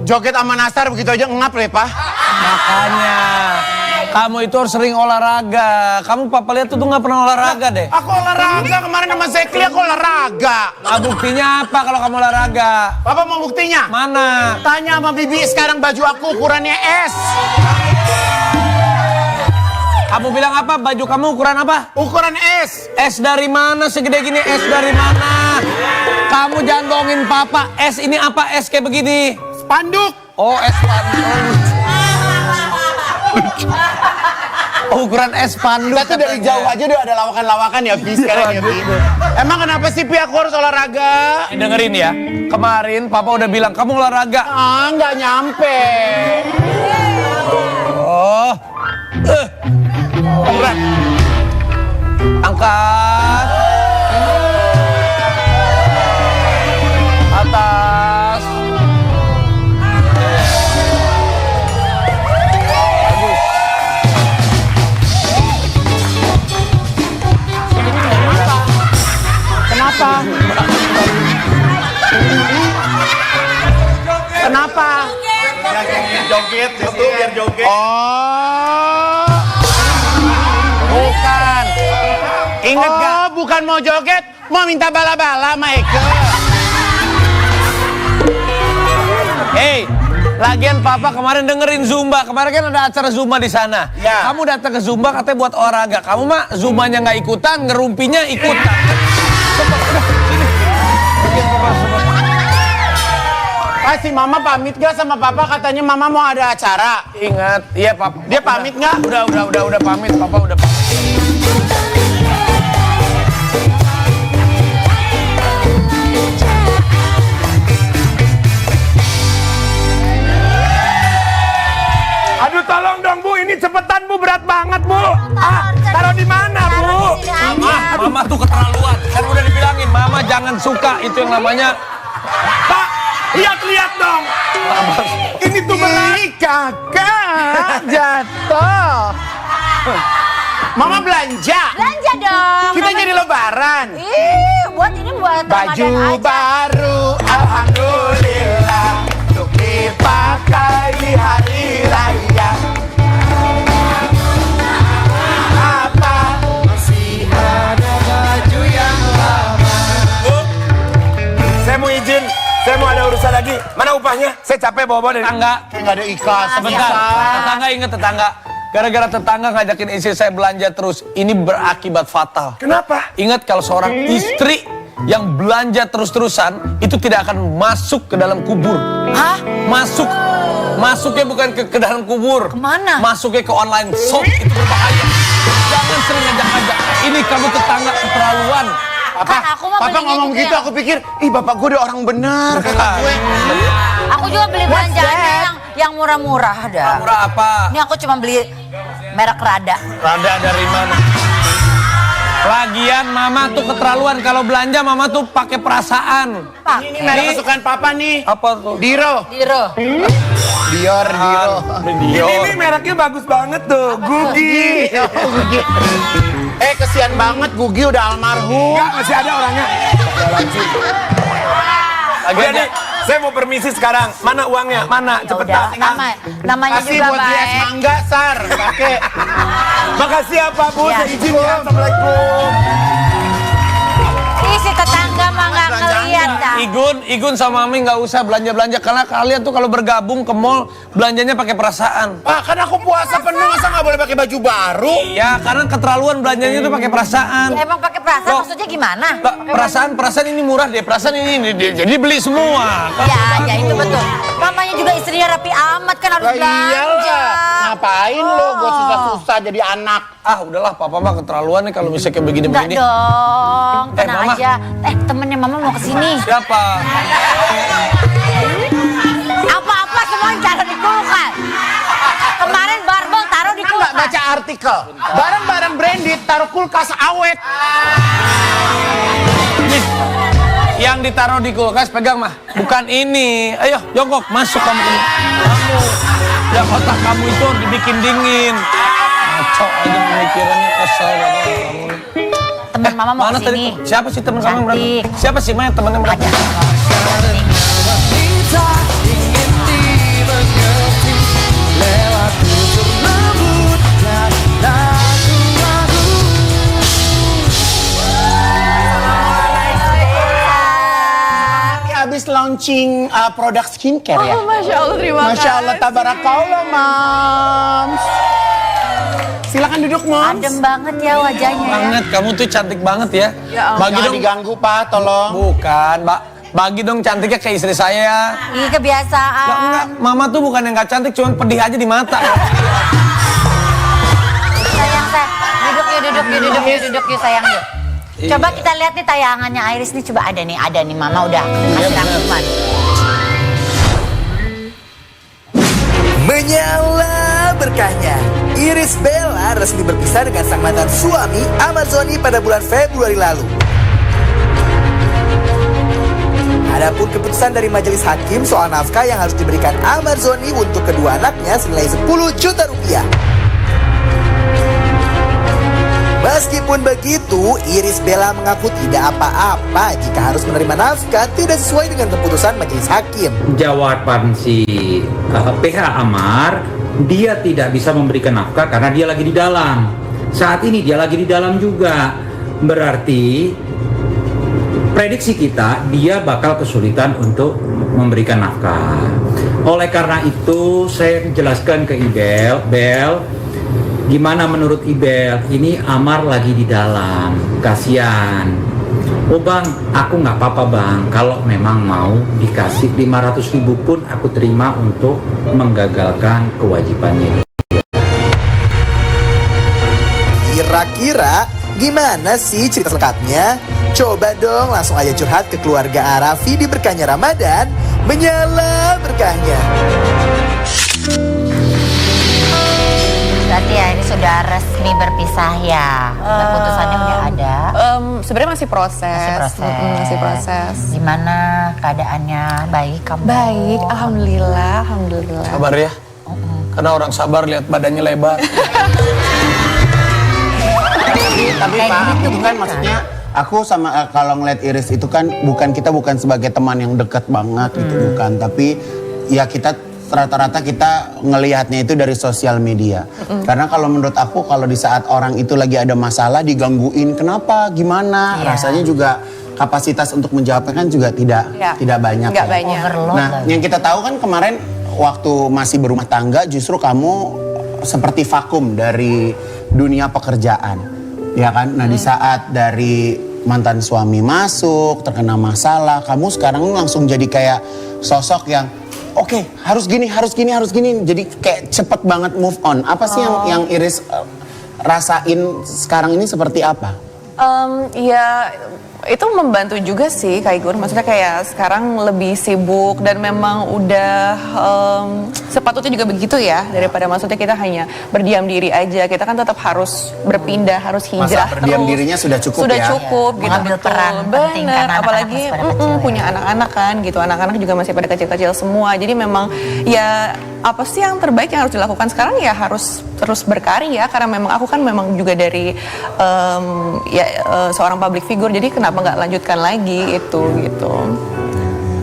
joget sama Nastar begitu aja ngap ya, Pak. Makanya kamu itu harus sering olahraga. Kamu papa lihat tuh nggak pernah olahraga deh. Aku olahraga kemarin sama Zekli, aku olahraga. Nah, buktinya apa kalau kamu olahraga? Papa mau buktinya? Mana? Tanya sama Bibi sekarang baju aku ukurannya S. Kamu bilang apa? Baju kamu ukuran apa? Ukuran S. S dari mana? Segede gini S dari mana? Kamu jangan bohongin papa. S ini apa? S kayak begini. Spanduk. Oh, S spanduk. Oh, ukuran S spanduk. Kita tuh dari jauh aja udah ada lawakan-lawakan ya, Bi, sekarang ya, Bi. Emang kenapa sih, Pi, aku harus olahraga? Dengerin ya. Kemarin papa udah bilang kamu olahraga. Ah, nggak nyampe. Oh. Berat. Angkat. Atas. Bagus. Kenapa? Kenapa? Joget, biar joget. Oh. Bukan. Ingat gak? Oh, bukan mau joget, mau minta bala-bala sama Eke. Hey, lagian papa kemarin dengerin Zumba. Kemarin kan ada acara Zumba di sana. Ya. Kamu datang ke Zumba katanya buat olahraga. Kamu mah Zumbanya nggak ikutan, ngerumpinya ikutan. Coba, udah, sini. Bikin papa semua. Si Mama pamit gak sama Papa? Katanya Mama mau ada acara. Ingat, iya papa. Dia pamit gak? Udah pamit. Papa udah pamit. Aduh, tolong dong, Bu. Ini cepetan, Bu. Berat banget, Bu. Ah, taruh di mana, Bu? Mama tuh keterlaluan. Kan udah dibilangin, Mama jangan suka itu yang namanya. Pak, lihat dong. Ini tuh berat. Ih, kakak jatuh. Mama belanja. Belanja dong. Kita jadi lebaran. Buat ini buat Baju Ramadan aja. baru, alhamdulillah, untuk dipakai di hari raya. Apa masih ada baju yang lama? Bu, saya mau izin. Saya mau ada urusan lagi. Mana upahnya? Saya capek bawa-bawa dari Tetangga. Nggak ada ikhlas. Sebentar, tetangga ingat tetangga. Gara-gara tetangga ngajakin istri saya belanja terus, ini berakibat fatal. Kenapa? Ingat kalau seorang istri yang belanja terus-terusan itu tidak akan masuk ke dalam kubur. Hah? Masuknya bukan ke dalam kubur. Kemana? Masuknya ke online shop, itu berbahaya. Jangan sering ngajak-ngajak. Ini kamu tetangga keterlaluan. Papa, Kan aku mah Papa belinya ngomong juga gitu, ya. aku pikir, ih bapak gue udah orang benar kata gue. Aku juga beli belanjaannya yang murah-murah ada. Murah apa? Ini aku cuma beli merek Rada. Rada dari mana? Lagian mama tuh keterlaluan kalau belanja mama tuh pakai perasaan. Ini merek kesukaan Papa nih. Apa tuh? Diro. Diro. Dior. Ini mereknya bagus banget tuh. Gugi. Gugi. Kesian banget Gugi udah almarhum. Enggak, masih ada orangnya. Udah nih, saya mau permisi sekarang. Mana uangnya? Mana? Ya Cepetan. udah, namanya Kasih juga buat beli es baik. mangga, Sar. Pakai. Makasih ya Pak Bu, Ya. saya izin ya. Assalamualaikum. Ih, si tetangga mah nggak ngeliat dah. Igun sama Mami nggak usah belanja-belanja karena kalian tuh kalau bergabung ke mall belanjanya pakai perasaan. Pak, kan aku puasa penuh, masa nggak boleh pakai baju baru? Iya, karena keterlaluan belanjanya tuh pakai perasaan. Ya, emang pakai perasaan Loh. maksudnya gimana? Perasaan ini murah deh, perasaan ini jadi beli semua. Ya itu betul. Mamanya juga istrinya rapi amat kan harus Lah belanja. iyalah, ngapain lo gue susah-susah jadi anak? Ah udahlah, papa mah keterlaluan nih kalau misalnya kayak Enggak begini-begini. dong, tenang Mama. aja. Temennya mama mau kesini. Siapa? Apa-apa semua taruh di kulkas. Kemarin barbel taruh di Kan nggak kulkas. baca artikel. Barang-barang branded taruh kulkas awet. Nih, yang ditaruh di kulkas pegang mah, bukan ini. Ayo, jongkok, masuk kamu. Kamu, ya otak kamu itu harus dibikin dingin. Ngaco aja pemikirannya, kesel banget kamu. Temen mama mau Mana kesini. tadi? Siapa sih teman kamu yang Cantik. berantem? Siapa sih Maya temennya berantem? Aja. launching produk skincare ya? Oh, Masya Allah, terima kasih. Masya Allah, tabarakallah, Mams. Silakan duduk, Mams. Adem banget ya wajahnya ya. Banget, kamu tuh cantik banget ya. Bagi Jangan dong. diganggu, Pak, tolong. Bukan, Mbak. Bagi dong cantiknya ke istri saya. Ih, kebiasaan. Lah, enggak, Mama tuh bukan yang gak cantik, cuman pedih aja di mata. Sayang, duduk yuk sayang yuk. Coba kita lihat nih tayangannya Iris nih, coba ada nih Mama udah kasih rangkuman. Menyala berkahnya, Iris Bella resmi berpisah dengan sang mantan suami Ahmad Zoni pada bulan Februari lalu. Adapun keputusan dari majelis hakim soal nafkah yang harus diberikan Ahmad Zoni untuk kedua anaknya senilai 10 juta rupiah. Meskipun begitu, Iris Bella mengaku tidak apa-apa jika harus menerima nafkah tidak sesuai dengan keputusan majelis hakim. Jawaban si PH Amar, dia tidak bisa memberikan nafkah karena dia lagi di dalam. Saat ini dia lagi di dalam juga. Berarti prediksi kita dia bakal kesulitan untuk memberikan nafkah. Oleh karena itu saya jelaskan ke Ibel, gimana menurut Ibel? Ini Amar lagi di dalam, kasihan. Oh bang, aku nggak apa-apa bang. Kalau memang mau dikasih 500.000 pun aku terima untuk menggagalkan kewajibannya. Kira-kira gimana sih cerita lengkapnya? Coba dong langsung aja curhat ke keluarga Arafi di berkahnya Ramadan. Menyala berkahnya. Berarti ya ini sudah resmi berpisah ya. Keputusannya udah ada. Sebenarnya masih proses. Masih proses. Gimana keadaannya? Baik kamu? Baik, alhamdulillah. Sabar ya. Karena orang sabar lihat badannya lebar. Tapi Kayak Pak, gitu, itu kan bukan? maksudnya aku sama kalau ngeliat Iris itu kan bukan sebagai teman yang dekat banget gitu bukan, tapi ya kita rata-rata kita ngelihatnya itu dari sosial media. Karena kalau menurut aku kalau di saat orang itu lagi ada masalah digangguin, kenapa, gimana, rasanya juga kapasitas untuk menjawabnya kan juga tidak banyak. Nggak ya. banyak. Overload Nah, lagi. yang kita tahu kan kemarin waktu masih berumah tangga justru kamu seperti vakum dari dunia pekerjaan. Ya kan? Nah, di saat dari mantan suami masuk, terkena masalah, kamu sekarang langsung jadi kayak sosok yang oke, harus gini. Jadi kayak cepet banget move on. Apa sih yang Iris rasain sekarang ini seperti apa? Ya itu membantu juga sih Kak Igun. Maksudnya kayak sekarang lebih sibuk dan memang udah sepatutnya juga begitu ya, daripada maksudnya kita hanya berdiam diri aja. Kita kan tetap harus berpindah, harus hijrah. Masa berdiam dirinya sudah cukup sudah ya? cukup gitu, Mengambil betul. peran penting Benar, karena anak-anak apalagi masih pada kecil ya. punya anak-anak kan gitu. Anak-anak juga masih pada kecil-kecil semua. Jadi memang ya apa sih yang terbaik yang harus dilakukan sekarang ya harus terus berkarya, karena memang aku kan memang juga dari seorang public figure, jadi kenapa nggak lanjutkan lagi itu gitu.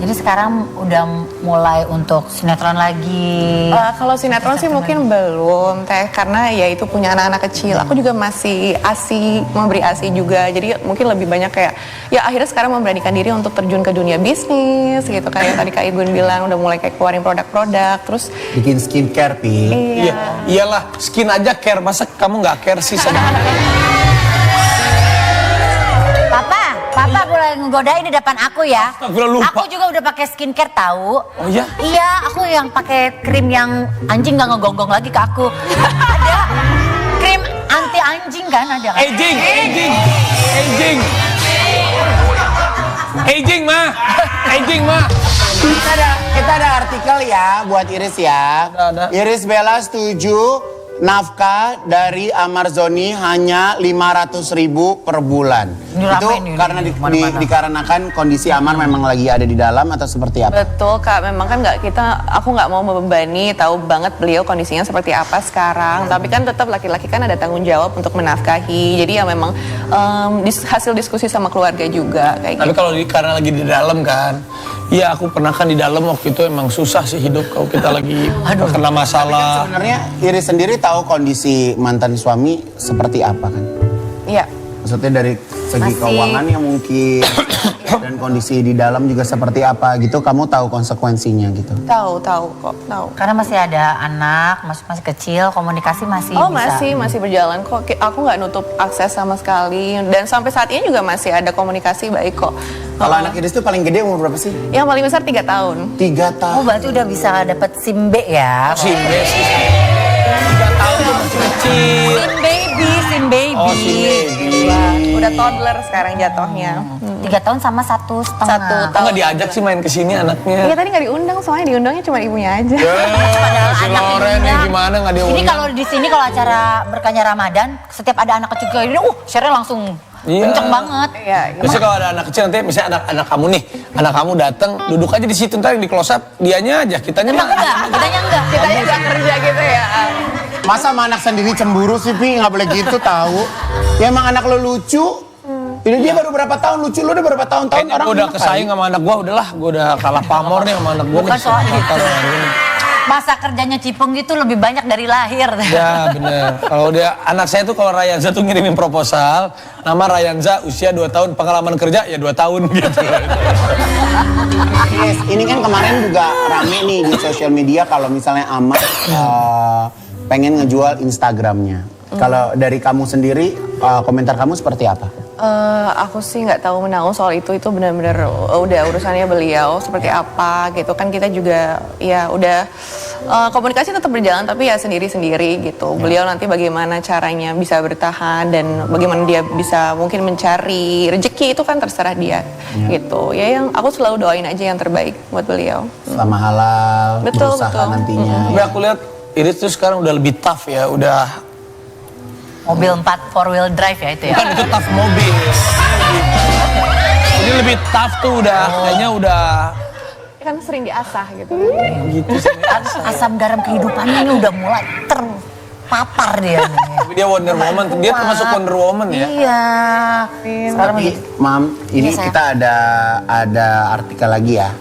Jadi sekarang udah mulai untuk sinetron lagi. Kalau sinetron sih mungkin belum teh, karena ya itu punya anak-anak kecil. Aku juga masih ASI, memberi ASI juga. Jadi mungkin lebih banyak kayak ya akhirnya sekarang memberanikan diri untuk terjun ke dunia bisnis gitu. Kayak tadi Kak Igun bilang udah mulai kayak keluarin produk-produk. Terus Bikin skincare, Pi. Iya, iyalah, skin aja care. Masa kamu nggak care sih sama Papa boleh ngegodain di depan aku ya. Astagfirullah, lupa. Aku juga udah pakai skincare tahu. Oh iya? Iya, aku yang pakai krim yang anjing nggak ngegonggong lagi ke aku. Ada krim anti anjing kan ada kan? Aging mah. Kita ada artikel ya buat Iris ya. Ada. Iris Bella setuju nafkah dari Amar Zoni hanya 500.000 per bulan. Ini Itu rame nih, karena mana-mana. dikarenakan kondisi Amar memang lagi ada di dalam atau seperti apa? betul Kak, memang kan aku nggak mau membebani, tahu banget beliau kondisinya seperti apa sekarang. Tapi kan tetap laki-laki kan ada tanggung jawab untuk menafkahi. Jadi ya memang hasil diskusi sama keluarga juga kayak Tapi gitu. kalau karena lagi di dalam kan, iya aku pernah kan di dalam waktu itu emang susah sih hidup kalau kita lagi kena masalah. Sebenarnya Iris sendiri tahu kondisi mantan suami seperti apa kan? Iya. Maksudnya dari segi Masih- keuangannya mungkin dan kondisi di dalam juga seperti apa gitu, kamu tahu konsekuensinya gitu. Tahu kok, tahu. Karena masih ada anak, masih kecil, komunikasi masih Oh bisa. masih berjalan kok. Aku nggak nutup akses sama sekali dan sampai saat ini juga masih ada komunikasi baik kok. Kalau anak Iris tuh paling gede umur berapa sih? Yang paling besar 3 tahun. 3 tahun. Oh berarti udah bisa dapet SIM B ya? SIM B sih. 3 tahun tuh masih kecil. SIM baby. Oh, SIM baby. Udah toddler sekarang jatuhnya. 3 tahun sama 1,5. 1 Kok tahun. nggak diajak sih main kesini anaknya? Iya tadi nggak diundang, soalnya diundangnya cuma ibunya aja. Si Loren nih gimana nggak diundang? Ini kalau di sini kalau acara berkahnya Ramadan, setiap ada anak kecil kayak gini, share-nya langsung kenceng banget. Iya. Biasanya kalau ada anak kecil nanti misalnya anak kamu nih, anak kamu datang duduk aja di situ, ntar yang di close up dianya aja, kitanya Emang enggak, kitanya enggak. Kita nggak kerja gitu ya. Masa sama anak sendiri cemburu sih, Pi? Nggak boleh gitu tahu. Ya emang anak lo lucu. Ini dia baru berapa tahun lucu, lo udah berapa tahun-tahun Kayaknya orang gue udah enak kesaing sama anak gue, udahlah gue udah kalah pamor nih sama anak gue. Bukan soal itu. Masa kerjanya Cipung itu lebih banyak dari lahir. Ya bener. Kalau dia anak saya tuh kalau Rayanza tuh ngirimin proposal, nama Rayanza usia 2 tahun, pengalaman kerja ya 2 tahun gitu. Yes, ini kan kemarin juga rame nih di sosial media kalau misalnya Amar pengen ngejual Instagramnya. Kalau dari kamu sendiri, komentar kamu seperti apa? Aku sih nggak tahu menahu soal itu benar-benar udah urusannya beliau seperti apa gitu kan, kita juga ya udah komunikasi tetap berjalan tapi ya sendiri-sendiri gitu. Beliau nanti bagaimana caranya bisa bertahan dan bagaimana dia bisa mungkin mencari rezeki itu kan terserah dia gitu. Ya yang aku selalu doain aja yang terbaik buat beliau. Selama halal, Betul, berusaha betul. nantinya. Tapi aku lihat Iris tuh sekarang udah lebih tough ya, udah Mobil 4 4 wheel drive ya itu ya. bukan itu tough mobil. Ini lebih tough tuh udah, kayaknya udah Kan sering diasah gitu. gitu sih. Asam garam kehidupannya ini udah mulai terpapar dia nih. Tapi dia Wonder Woman, dia termasuk Wonder Woman ya. Iya. Sekarang Tapi, Mam, ini Iya, sayang. kita ada artikel lagi ya.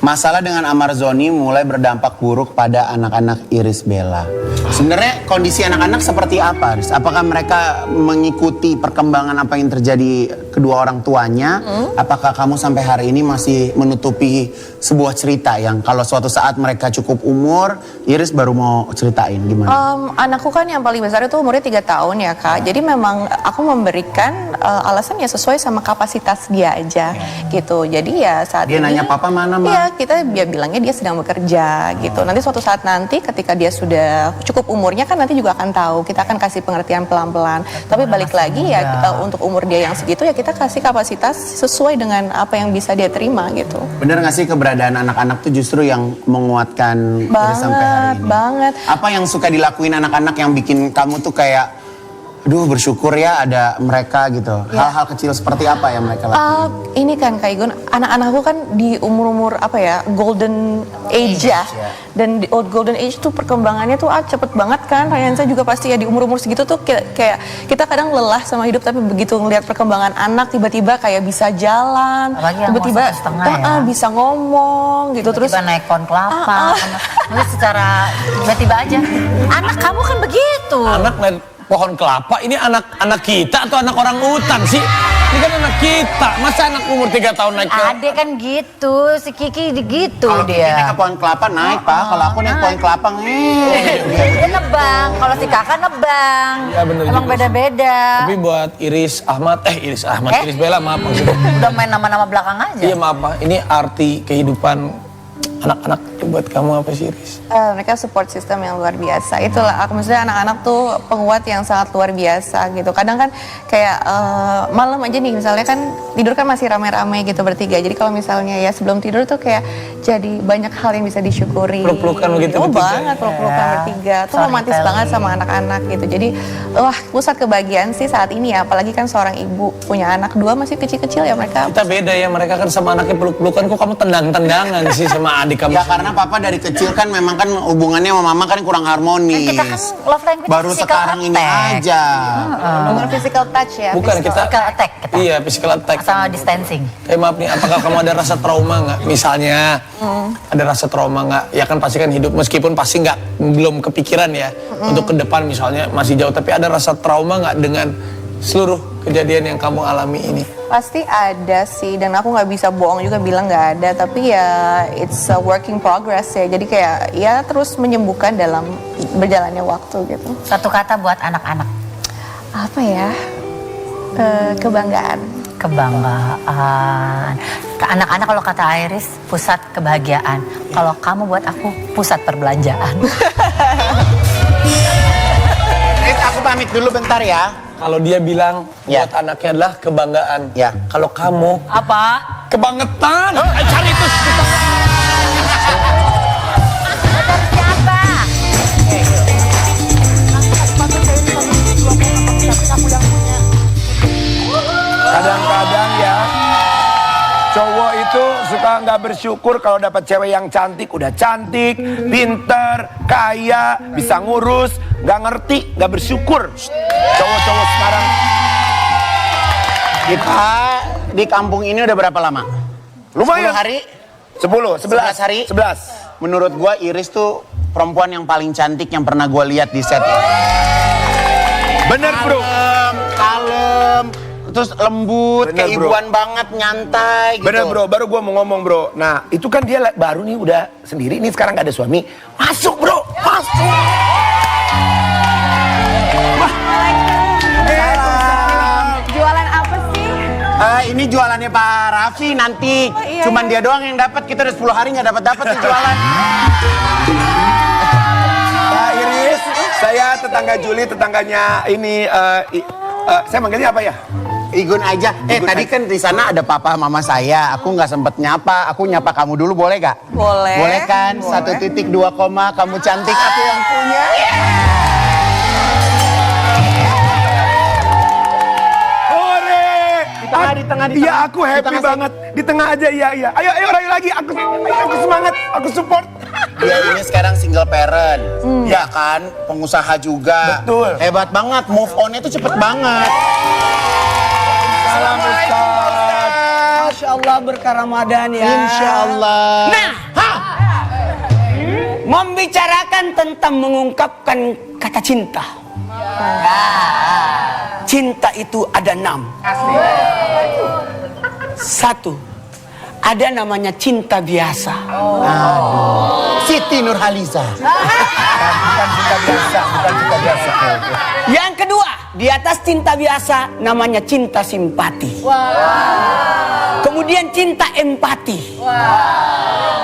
Masalah dengan Amar Zoni mulai berdampak buruk pada anak-anak Iris Bella. Sebenarnya kondisi anak-anak seperti apa, Riz? Apakah mereka mengikuti perkembangan apa yang terjadi kedua orang tuanya? Apakah kamu sampai hari ini masih menutupi sebuah cerita yang kalau suatu saat mereka cukup umur, Iris baru mau ceritain gimana? Anakku kan yang paling besar itu umurnya 3 tahun ya Kak. Jadi memang aku memberikan alasan ya sesuai sama kapasitas dia aja gitu. Jadi ya saat Dia ini nanya, "Papa mana, Ma?" Iya, kita dia bilangnya dia sedang bekerja gitu. Nanti suatu saat nanti ketika dia sudah cukup umurnya kan nanti juga akan tahu. Kita akan kasih pengertian pelan-pelan. Tapi balik lagi ya kita untuk umur dia yang segitu ya kita kasih kapasitas sesuai dengan apa yang bisa dia terima gitu. Bener gak sih keberadaan anak-anak tuh justru yang menguatkan Iris sampai hari ini? Banget. Apa yang suka dilakuin anak-anak yang bikin kamu tuh kayak, aduh bersyukur ya ada mereka gitu. Hal-hal kecil seperti apa yang mereka lakuin? Ini kan Kak Igun, anak-anakku kan di umur-umur apa ya, golden age ya. Dan di golden age tuh perkembangannya tuh cepet banget kan. Rayansa juga pasti ya di umur-umur segitu tuh kayak kita kadang lelah sama hidup, tapi begitu ngelihat perkembangan anak tiba-tiba kayak bisa jalan, Apalagi yang tiba-tiba umur 1,5 ya. bisa ngomong gitu. Terus Tiba-tiba naik pohon kelapa. Terus secara tiba-tiba aja. Anak kamu kan begitu. Anak naik pohon kelapa, ini anak kita atau anak orang hutan sih? Ini kan anak kita, masa anak umur 3 tahun naik ke... Adek kan gitu, si Kiki gitu Kalau Kiki naik dia. ke pohon kelapa naik, Pak. Kalau aku naik pohon kelapa Dia nebang, kalau si kakak nebang. Ya, bener Emang juga sih. beda-beda. Tapi buat Iris Bella, maaf maksudnya. Udah main nama-nama belakang aja. Iya maaf, Pak. Ini arti kehidupan anak-anak buat kamu apa sih, Iris? mereka support system yang luar biasa. Itulah aku maksudnya anak-anak tuh penguat yang sangat luar biasa gitu. Kadang kan kayak malam aja nih misalnya kan tidur kan masih rame-rame gitu bertiga. Jadi kalau misalnya ya sebelum tidur tuh kayak jadi banyak hal yang bisa disyukuri. Peluk-pelukan begitu Oh bertiga? banget peluk-pelukan bertiga. Tuh Storytelling. romantis banget sama anak-anak gitu. Jadi wah pusat kebahagiaan sih saat ini ya. Apalagi kan seorang ibu punya anak 2 masih kecil-kecil ya mereka. Kita beda ya, mereka kan sama anaknya peluk-pelukan, kok kamu tendang-tendangan sih sama adik kamu? Ya karena papa dari kecil kan memang kan hubungannya sama mama kan kurang harmonis. Kita kan love language Baru physical sekarang ini attack. aja. Nomor physical touch ya. Bukan, kita... Physical attack kita. Iya, physical attack. Sama distancing. Maaf nih, apakah kamu ada rasa trauma nggak? Misalnya, ada rasa trauma nggak? Ya kan pasti kan hidup, meskipun pasti belum kepikiran ya. Untuk ke depan misalnya masih jauh, tapi ada rasa trauma nggak dengan seluruh kejadian yang kamu alami ini? Pasti ada sih, dan aku nggak bisa bohong juga bilang nggak ada, tapi ya it's a working progress ya. Jadi kayak ya terus menyembuhkan dalam berjalannya waktu gitu. Satu kata buat anak-anak. Apa ya? Kebanggaan. Kebanggaan. Ke anak-anak kalau kata Iris, pusat kebahagiaan. Kalau kamu buat aku, pusat perbelanjaan. Aku pamit dulu bentar ya. Kalau dia bilang Ya. buat anaknya adalah kebanggaan. Ya. Kalau kamu Apa? kebangetan. Cari itu. Motor siapa? Kadang-kadang ya, cowok itu suka nggak bersyukur kalau dapat cewek yang cantik. Udah cantik, pinter, kaya, bisa ngurus, nggak ngerti, nggak bersyukur. Cowok-cowok sekarang. Kita di kampung ini udah berapa lama? Lumayan. 10 hari? 10, 11 hari? 11. Menurut gua Iris tuh perempuan yang paling cantik yang pernah gua lihat di set. Bener bro. Kalem, terus lembut, Bener, keibuan banget, nyantai gitu. Bener bro, baru gua mau ngomong bro. Nah itu kan dia baru nih udah sendiri, ini sekarang gak ada suami. Masuk bro, masuk. Jualan apa sih? Ini jualannya Pak Raffi nanti. iya, Cuman dia doang yang dapat, kita udah 10 hari nggak dapat nih jualan. Pak Iris, saya tetangga Juli, tetangganya ini, saya manggilnya apa ya? Igun aja. Igun Tadi aja. kan di sana ada papa mama saya. Aku nggak sempet nyapa. Aku nyapa kamu dulu, boleh gak? Boleh. Boleh kan? Boleh. 1.2 koma, kamu cantik, aku yang punya. Hore! Di tengah. Iya aku Di happy tengah, banget. Di tengah aja, iya. Ayo rayu lagi. Aku semangat, aku support. Dia ini sekarang single parent. Ya kan? Pengusaha juga. Betul. Hebat banget. Move on-nya tuh cepet banget. Salam Ustaz. Masya Allah berkah Ramadan ya. Insya Allah. Nah, membicarakan tentang mengungkapkan kata cinta. Cinta itu ada 6. Satu, ada namanya cinta biasa. Siti Nurhaliza. Bukan cinta biasa. Yang kedua, di atas cinta biasa namanya cinta simpati. Kemudian cinta empati.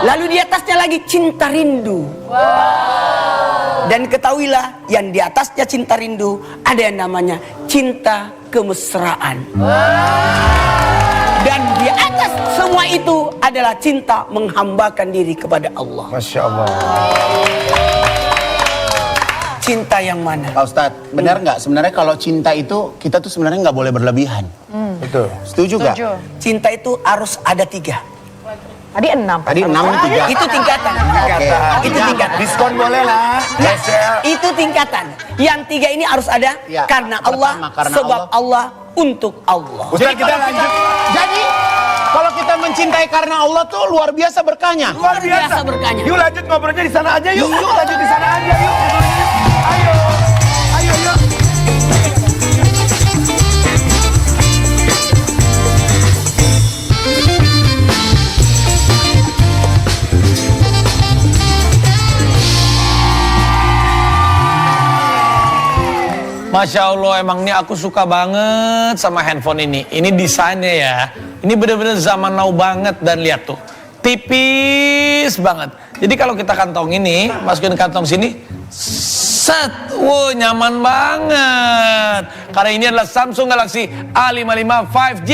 Lalu di atasnya lagi cinta rindu. Dan ketahuilah yang di atasnya cinta rindu ada yang namanya cinta kemesraan. Dan di atas semua itu adalah cinta menghambakan diri kepada Allah. Masya Allah. Cinta yang mana? Pak Ustadz, benar nggak? Sebenarnya kalau cinta itu, kita tuh sebenarnya nggak boleh berlebihan. Betul. Setuju nggak? Cinta itu harus ada 3. Tadi 6. Tadi 6 nih 3. Itu tingkatan. Itu tingkatan. Diskon boleh lah. Ya, itu tingkatan. Yang 3 ini harus ada Ya, karena Allah, pertama, karena sebab Allah, untuk Allah. Ustaz kita lanjut. Jadi, kalau kita mencintai karena Allah tuh luar biasa berkahnya. Luar biasa berkahnya. Yuk lanjut ngobrolnya di sana aja yuk. Yuk lanjut di sana aja yuk. Ayo. Yuk. Masya Allah, emang ini aku suka banget sama handphone ini. Ini desainnya ya. Ini bener-bener zaman now banget. Dan lihat tuh, tipis banget. Jadi kalau kita kantong ini, masukin kantong sini, set, wow, nyaman banget. Karena ini adalah Samsung Galaxy A55 5G.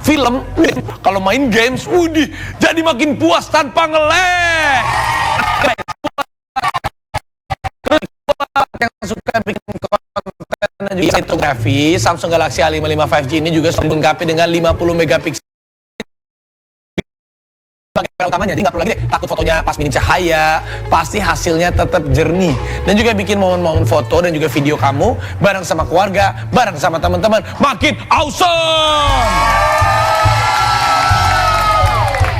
Film, kalau main games, wudih, jadi makin puas tanpa ngelek. Yang suka bikin konten juga dari fotografi, Samsung Galaxy A55 5G ini juga sudah dilengkapi dengan 50 megapiksel kamera utamanya, jadi nggak perlu lagi deh takut fotonya pas minim cahaya, pasti hasilnya tetap jernih dan juga bikin momen-momen foto dan juga video kamu bareng sama keluarga, bareng sama teman-teman makin awesome.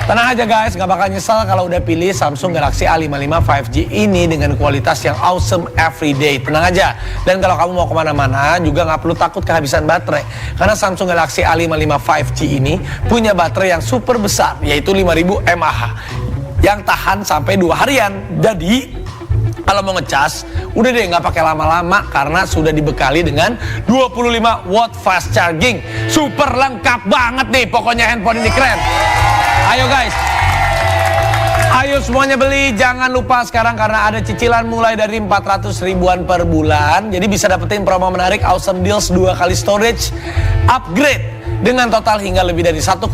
Tenang aja guys, nggak bakal nyesal kalau udah pilih Samsung Galaxy A55 5G ini dengan kualitas yang awesome everyday. Tenang aja. Dan kalau kamu mau kemana-mana juga nggak perlu takut kehabisan baterai. Karena Samsung Galaxy A55 5G ini punya baterai yang super besar, yaitu 5000 mAh. Yang tahan sampai 2 harian. Jadi, kalau mau ngecas, udah deh nggak pakai lama-lama karena sudah dibekali dengan 25 watt fast charging. Super lengkap banget nih, pokoknya handphone ini keren. Ayo guys, ayo semuanya beli, jangan lupa sekarang karena ada cicilan mulai dari 400 ribuan per bulan. Jadi bisa dapetin promo menarik Awesome Deals 2 kali storage upgrade dengan total hingga lebih dari 1,8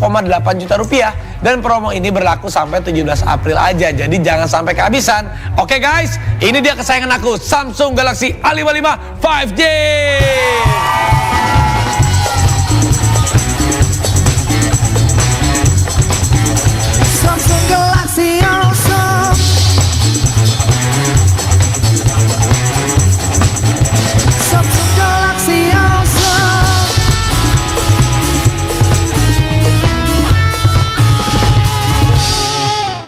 juta rupiah. Dan promo ini berlaku sampai 17 April aja, jadi jangan sampai kehabisan. Oke guys, ini dia kesayangan aku, Samsung Galaxy A55 5G.